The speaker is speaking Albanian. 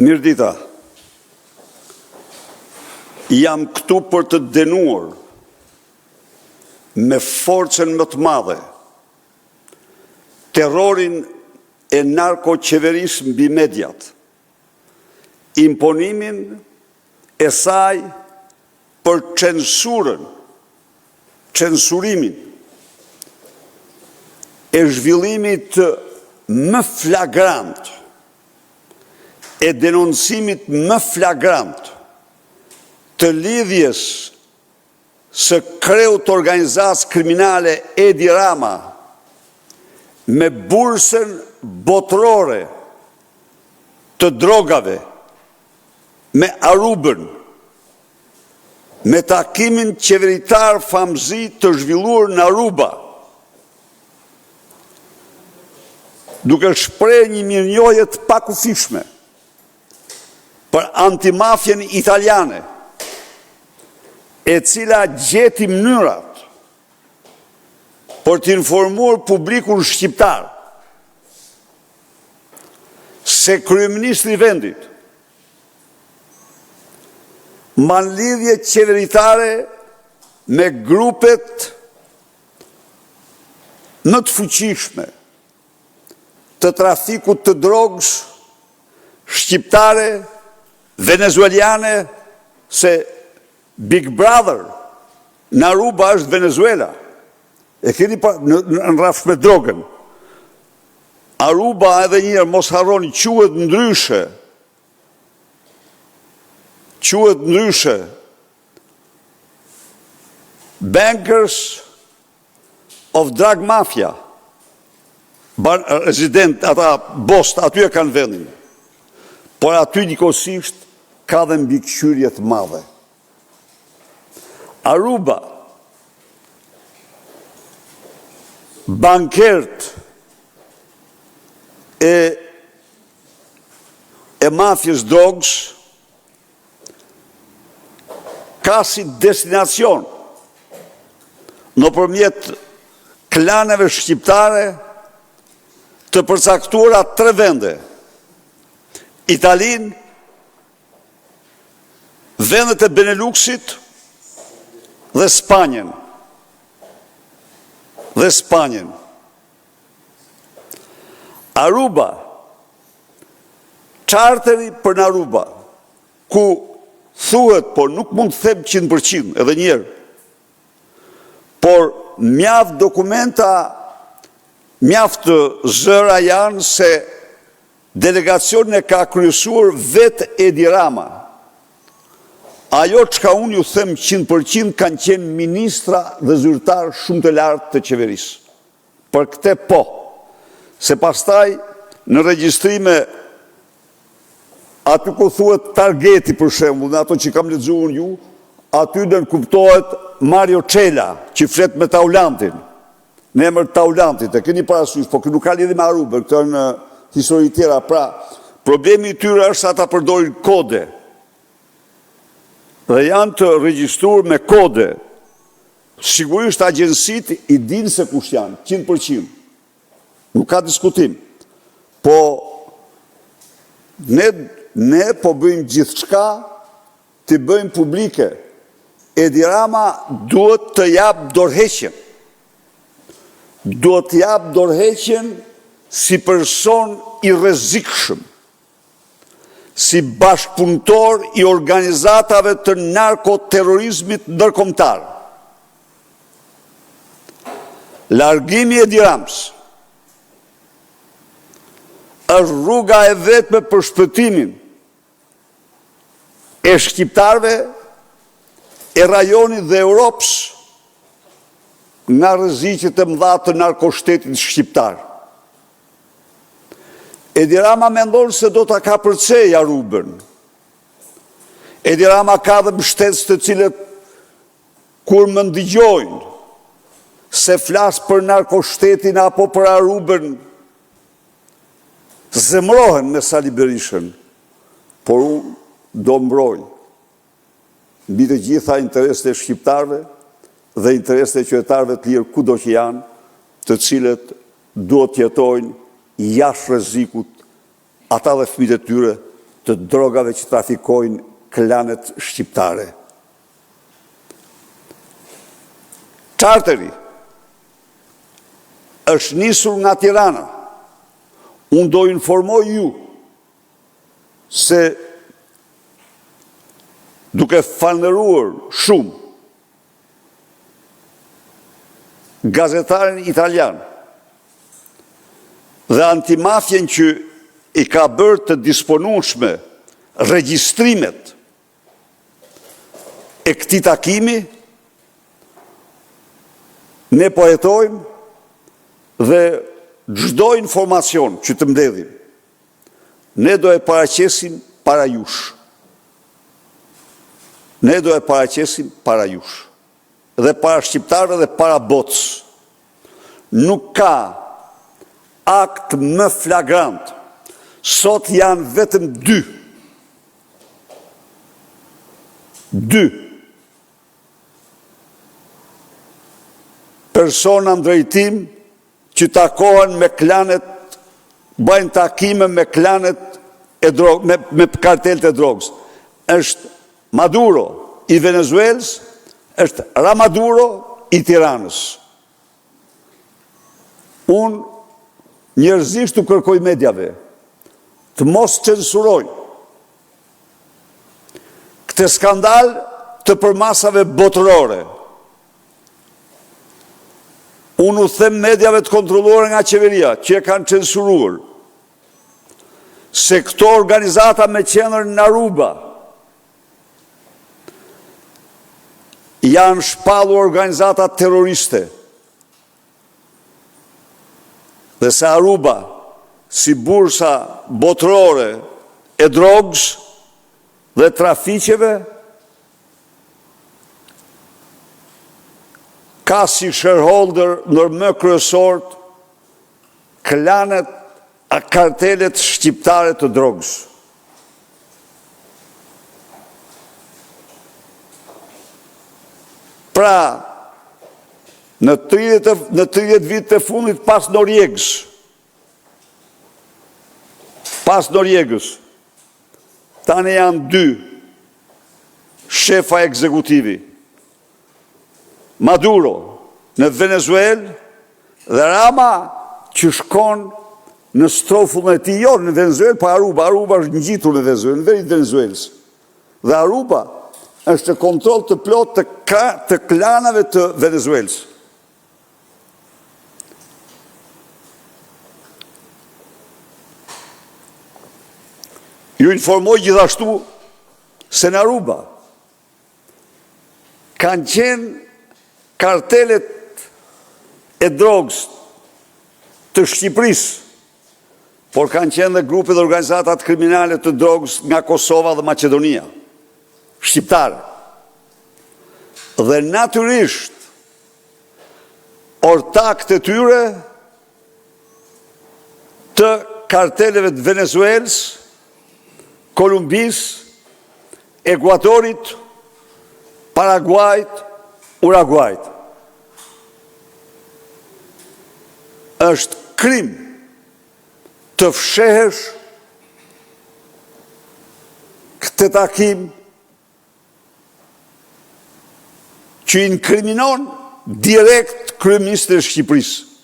Mirdita, jam këtu për të denuar me forcën më të madhe terrorin e narkoqeverisë mbi mediat, imponimin e saj për censurimin e zhvillimit më flagrant e denoncimit më flagrant të lidhjes së kreut organizatës kriminale Edi Rama me bursën botërore të drogave, me Arubën, me takimin qeveritar famëzi të zhvilluar në Aruba, duke shpreh një mirënjohje të pakufishme për antimafjen italiane, e cila gjeti mënyrat për të informuar publikun shqiptar se kryeministri i vendit mban lidhje qeveritare me grupet më të fuqishme të trafikut të drogës shqiptare, venezueliane, se Big Brother në Aruba është Venezuela. E keni në rrafsh me drogën. Aruba edhe njërë, mos harroni, quhet ndryshe Bankers of Drug Mafia. Resident, ata bost, aty e kanë vendin. Por aty njëkohësisht ka dhe mbikëqyrje të madhe. Aruba, bankert e mafjes drogës, ka si destinacion nëpërmjet klaneve shqiptare të përcaktuara 3 vende: Italinë, vendet e Beneluxit dhe Spanjen. Aruba, charteri për në Aruba, ku thuhet, por nuk mund të them 100%, edhe njerë, por mjaft dokumenta, mjaft zëra janë se delegacionin e ka kryesuar vetë Edi Rama. Ajo çka unë ju them 100% kanë qenë ministra dhe zyrtar shumë të lartë të qeverisë. Për këte po, se pastaj në regjistrime aty ku thuhet targeti për shembull, në ato që kam lexuar ju, aty do kuptohet Mario Çela, që flet me Taulantin, në emër Taulantit, e keni parasysh, po nuk ka lidhje me Arubën, këto në histori tjera. Pra, problemi i tyre është ata përdorin kode. Dhe janë të regjistruar me kode. Sigurisht agjensit i dinë se kush janë, 100%. Nuk ka diskutim. Po, ne po bëjmë gjithçka të bëjmë publike. Edi Rama duhet të jap dorëheqjen. Duhet të jap dorëheqjen si person i rrezikshëm, si bashkëpunëtor i organizatave të narkoterrorizmit ndërkombëtar. Largimi i Edi Ramës është rruga e vetme për shpëtimin e shqiptarëve, e rajonit dhe Europës nga rreziqet e mëdha të narkoshtetit shqiptar. Edi Rama mendon se do ta kapërcej Arubën. Edi Rama ka dhe mbështetës të cilët kur më ndigojnë se flas për narkoshtetin apo për Arubën, zemrohen me Sali Berishën, por unë do mbroj mbi të gjitha interesat e shqiptarëve dhe interesat e qytetarëve të lirë kudo që janë, të cilët duhet të jetojnë jashtë rrezikut, ata dhe fëmijët e tyre të drogave që trafikojnë klanet shqiptare. Charteri është nisur nga Tirana. Unë do informoj ju se duke falënderuar shumë gazetarin italian dhe antimafjen që i ka bërë të disponueshme regjistrimet e këtij takimi, ne po hetojmë dhe çdo informacion që të mbledhim, ne do e paraqesim para jush. Ne do e paraqesim para jush. Dhe para shqiptarëve dhe para botës. Nuk ka akt më flagrant. Sot janë vetëm dy persona në drejtim që takohen me klanet, bëjnë takime me klanet me kartelet e drogës. Është Maduro i Venezuelës, është Ramaduro i Tiranës. Unë njerëzisht të kërkoj mediave të mos censurojnë këtë skandal të përmasave botërore. Unë u them mediave të kontrolluara nga qeveria, që e kanë censuruar, se këto organizata me qendër në Aruba janë shpallur organizata terroriste. Dhe se Aruba, si bursa botërore e drogës dhe trafiqeve, ka si shareholder më kryesor klanet a kartelet shqiptare të drogës. Pra, në 30 vite të fundit pas Noriegës, tani janë 2 shefa ekzekutivi. Maduro në Venezuelë dhe Rama që shkon në strofullën e tij, jo në Venezuelë, pa Aruba. Aruba është ngjitur në Venezuelë, në veri të Venezuelës. Dhe Aruba është kontroll të plot të klanave të Venezuelës. Ju informoj gjithashtu se në Aruba kanë qenë kartelet e drogës të Shqipërisë, por kanë qenë dhe grupe dhe organizatat kriminale të drogës nga Kosova dhe Macedonia, shqiptare. Dhe natyrisht, ortakët e tyre të karteleve të Venezuelës, Kolumbisë, Ekuadorit, Paraguajt, Uruguajt. Është krim të fshehesh këtë takim që inkriminon direkt kryeministrin e Shqipërisë.